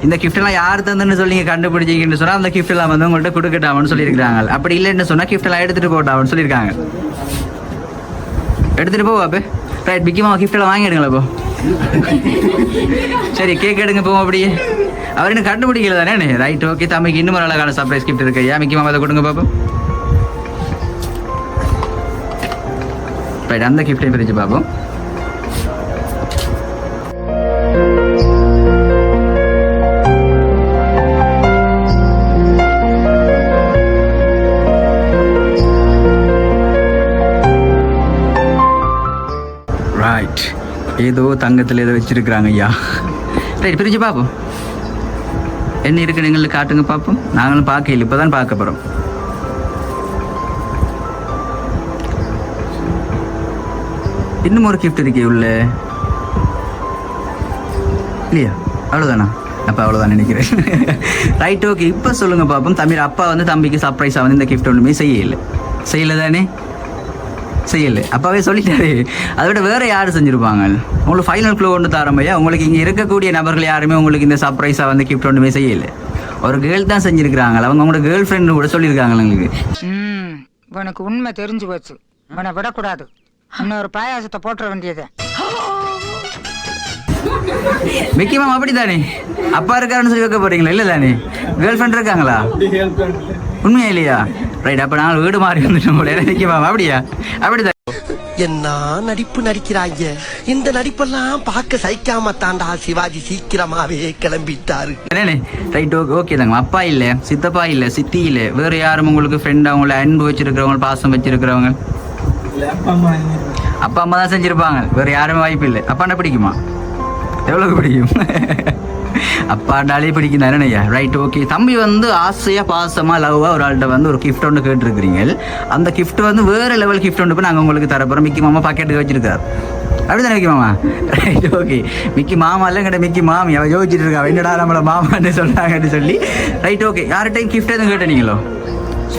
இந்த கிஃப்ட் எல்லாம் யார் தந்துன்னு சொல்லி நீங்க கண்டுபிடிச்சிங்கன்னு சொன்னா அந்த கிஃப்ட் எல்லாம் வந்து உங்கள்கிட்ட கொடுக்கட்டாமன்னு சொல்லியிருக்காங்க. அப்படி இல்லைன்னு சொன்னா கிஃப்ட் எல்லாம் எடுத்துட்டு போட்டாமன்னு சொல்லியிருக்காங்க. எடுத்துட்டு போ அப்போ ரைட். பிக்கி மாமா கிஃப்ட் எல்லாம் வாங்கிடுங்களா இப்போ? சரி கேக் எடுங்க போவோம். அப்படியே அவர் இன்னும் கண்டுபிடிக்கல தானே? Right okay. தம்பிக்கு இன்னும் ஒரு அழகான சர்ப்ரைஸ் கிஃப்ட் இருக்கு. ஏன் மிக்கி மாமா அதை கொடுங்க பாப்போம். ரைட் அந்த கிஃப்டையும் பிரிச்சு பார்ப்போம். ரைட் ஏதோ தங்கத்தில் ஏதோ வச்சிருக்கிறாங்க ஐயா. ரைட் பிரிச்சு பார்ப்போம் என்ன இருக்குன்னு எங்களுக்கு காட்டுங்க பார்ப்போம். நாங்களும் பார்க்கல, இப்போ தான் பார்க்க போகிறோம். இன்னும் ஒரு கிஃப்ட் இருக்கே உள்ள இல்லையா? அவ்வளோதானா? அப்போ அவ்வளோதான் நினைக்கிறேன். Right okay. இப்போ சொல்லுங்க பார்ப்போம். தமிழ் அப்பா வந்து தம்பிக்கு சர்ப்ரைஸாக வந்து இந்த கிஃப்ட் ஒன்றுமே செய்யலை தானே? செய்யலை. அப்பாவே சொல்லிட்டாரு. அதை விட வேறு யார் செஞ்சுருப்பாங்க? உங்களுக்கு ஃபைனல் க்ளூ ஒன்று தரமையா? உங்களுக்கு இங்கே இருக்கக்கூடிய நபர்கள் யாருமே உங்களுக்கு இந்த சர்ப்ரைஸாக வந்து கிஃப்ட் ஒன்றுமே செய்யலை. ஒரு கேர்ள் தான் செஞ்சுருக்கிறாங்க. அவங்க உங்களோட கேர்ள் ஃப்ரெண்டு கூட சொல்லியிருக்காங்க உங்களுக்கு. உனக்கு உண்மை தெரிஞ்சு போச்சு. உன்னை விடக்கூடாது. இன்னொரு பாயாசத்தை போட்டுற வேண்டியது. மிக்கி மாமா அப்படி தானே? அப்பா இருக்காருன்னு சொல்லி வைக்க போறீங்களா? இல்லை தானே? கேர்ள் ஃப்ரெண்ட் இருக்காங்களா? உண்மையா இல்லையா? ரைட். அப்போ நாங்கள் வீடு மாறி வந்துட்டோம் போல. மிக்கி மாமா அப்படியா? அப்படிதான். என்ன நடிப்பு நடிக்கிறாங்க. இந்த நடிப்பெல்லாம் பார்க்க சகிக்காம தாண்டா சிவாஜி சீக்கிரமாவே கிளம்பிட்டாரு. ரைட் ஓகே ஓகே தாங்க. அப்பா இல்லை, சித்தப்பா இல்லை, சித்தி இல்லை, வேற யாரும் உங்களுக்கு ஃப்ரெண்ட் அவங்கள அன்பு வச்சிருக்கிறவங்க, பாசம் வச்சிருக்கிறவங்க? அப்பா அம்மா தான் செஞ்சிருப்பாங்க. வேற யாருமே வாய்ப்பு இல்லை. அப்பாண்டா பிடிக்குமா? எவ்வளவு பிடிக்கும்? அப்பாண்டாலே பிடிக்கும் தானே ஐயா? Right okay. தம்பி வந்து ஆசையாக பாசமாக லவ்வாக ஒரு ஆள்கிட்ட வந்து ஒரு கிஃப்ட் ஒன்று கேட்டுருக்கிறீங்க. அந்த கிஃப்ட் வந்து வேறு லெவல் கிஃப்ட் ஒன்று போய் நாங்கள் உங்களுக்கு தரப்போகிறோம். மிக்கி மாமா பாக்கெட்டுக்கு வச்சிருக்காரு. அப்படி தானே மிக்கி மாமா? Right okay. மிக்கி மாமா இல்லை கிட்ட மிக்கி மாமி அவள் யோசிச்சுட்டு இருக்கா. என்னடா நம்மளை மாமான்னு சொல்கிறாங்கன்னு சொல்லி. Right okay. யார்கிட்டையும் கிஃப்ட் எதுவும் கேட்டீங்களோ?